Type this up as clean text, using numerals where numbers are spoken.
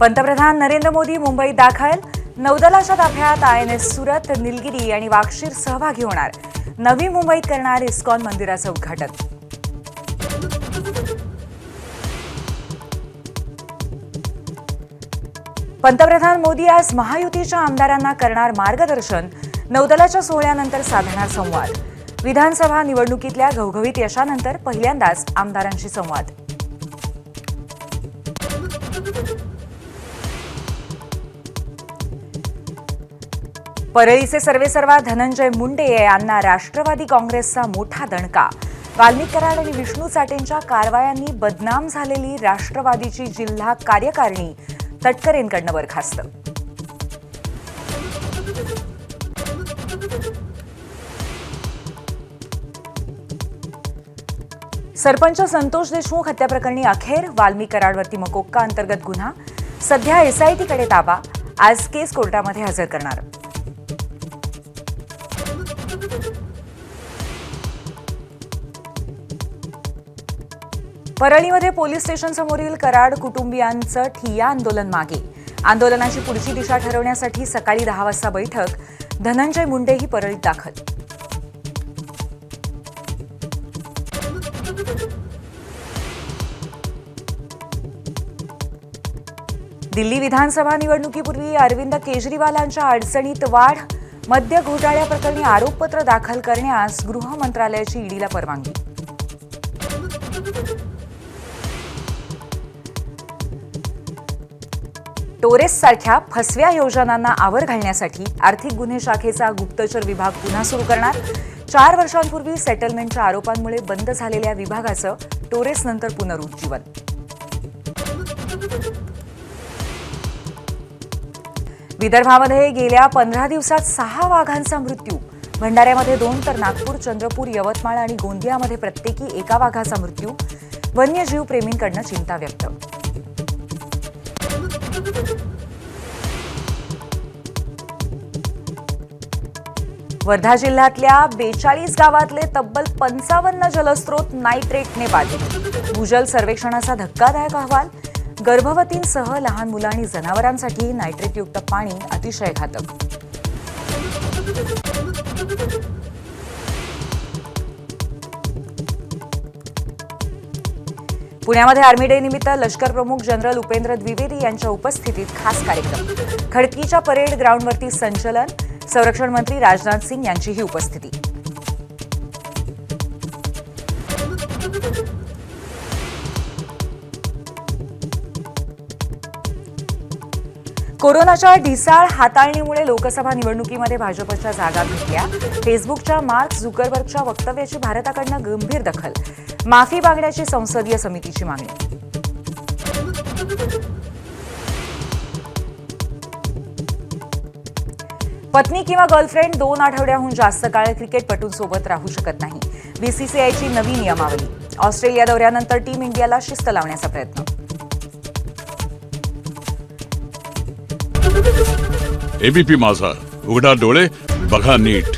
पंतप्रधान नरेंद्र मोदी मुंबईत दाखल. नौदलाच्या ताफ्यात INS सुरत, निलगिरी आणि वाक्षीर सहभागी होणार. नवी मुंबईत करणार इस्कॉन मंदिराचं उद्घाटन. पंतप्रधान मोदी आज महायुतीच्या आमदारांना करणार मार्गदर्शन. नौदलाच्या सोहळ्यानंतर साधणार संवाद. विधानसभा निवडणुकीतल्या घवघवीत यशानंतर पहिल्यांदाच आमदारांशी संवाद. परळीचे सर्वेसर्वा धनंजय मुंडे यांना राष्ट्रवादी काँग्रेसचा मोठा दणका. वाल्मिक कराड आणि विष्णू चाटेंच्या कारवायांनी बदनाम झालेली राष्ट्रवादीची जिल्हा कार्यकारिणी तटकरेंकडनं बरखास्त. सरपंच संतोष देशमुख हत्याप्रकरणी अखेर. वाल्मिक कराडवरती मकोक्का अंतर्गत गुन्हा. सध्या SITकडे ताबा. आज केस कोर्टामध्ये हजर करणार. परळीमध्ये पोलीस स्टेशनसमोरील कराड कुटुंबियांचं ठिय्या आंदोलन मागे. आंदोलनाची पुढची दिशा ठरवण्यासाठी सकाळी 10 वाजता बैठक. धनंजय मुंडेही परळीत दाखल. दिल्ली विधानसभा निवडणुकीपूर्वी अरविंद केजरीवालांच्या अडचणीत वाढ. मद्य घोटाळ्याप्रकरणी आरोपपत्र दाखल करण्यास गृह मंत्रालयाची ईडीला परवानगी. टोरेससारख्या फसव्या योजनांना आवर घालण्यासाठी आर्थिक गुन्हे शाखेचा गुप्तचर विभाग पुन्हा सुरू करणार. 4 वर्षांपूर्वी सेटलमेंटच्या आरोपांमुळे बंद झालेल्या विभागाचं टोरेसनंतर पुनरुज्जीवन. विदर्भामध्ये गेल्या 15 दिवसात 6 वाघांचा मृत्यू. भंडाऱ्यामध्ये 2 तर नागपूर, चंद्रपूर, यवतमाळ आणि गोंदियामध्ये प्रत्येकी 1 वाघाचा मृत्यू. वन्यजीव प्रेमींकडनं चिंता व्यक्त. वर्धा जिल्ह्यातल्या 42 गावातले तब्बल 55 जलस्रोत नायट्रेटने बाधित. भूजल सर्वेक्षणाचा धक्कादायक अहवाल. गर्भवतींसह लहान मुलं आणि जनावरांसाठी नायट्रेटयुक्त पाणी अतिशय घातक. पुण्यामध्ये आर्मी डे निमित्त लष्कर प्रमुख जनरल उपेंद्र द्विवेदी यांच्या उपस्थितीत खास कार्यक्रम. खडकीच्या परेड ग्राउंडवरती संचलन. संरक्षण मंत्री राजनाथ सिंग यांचीही उपस्थिती. कोरोनाच्या ढिसाळ हाताळणीमुळे लोकसभा निवडणुकीमध्ये भाजपच्या जागा घटल्या. फेसबुकच्या मार्क झुकरबर्गच्या वक्तव्याची भारताकडनं गंभीर दखल. माफी मागण्याची संसदीय समितीची मागणी. पत्नी किंवा गर्लफ्रेंड 2 आठवड्याहून जास्त काळ क्रिकेटपटूंसोबत राहू शकत नाही. BCCIची नवी नियमावली. ऑस्ट्रेलिया दौऱ्यानंतर टीम इंडियाला शिस्त लावण्याचा प्रयत्न. ABP माझा, उघडा डोळे बघा नीट.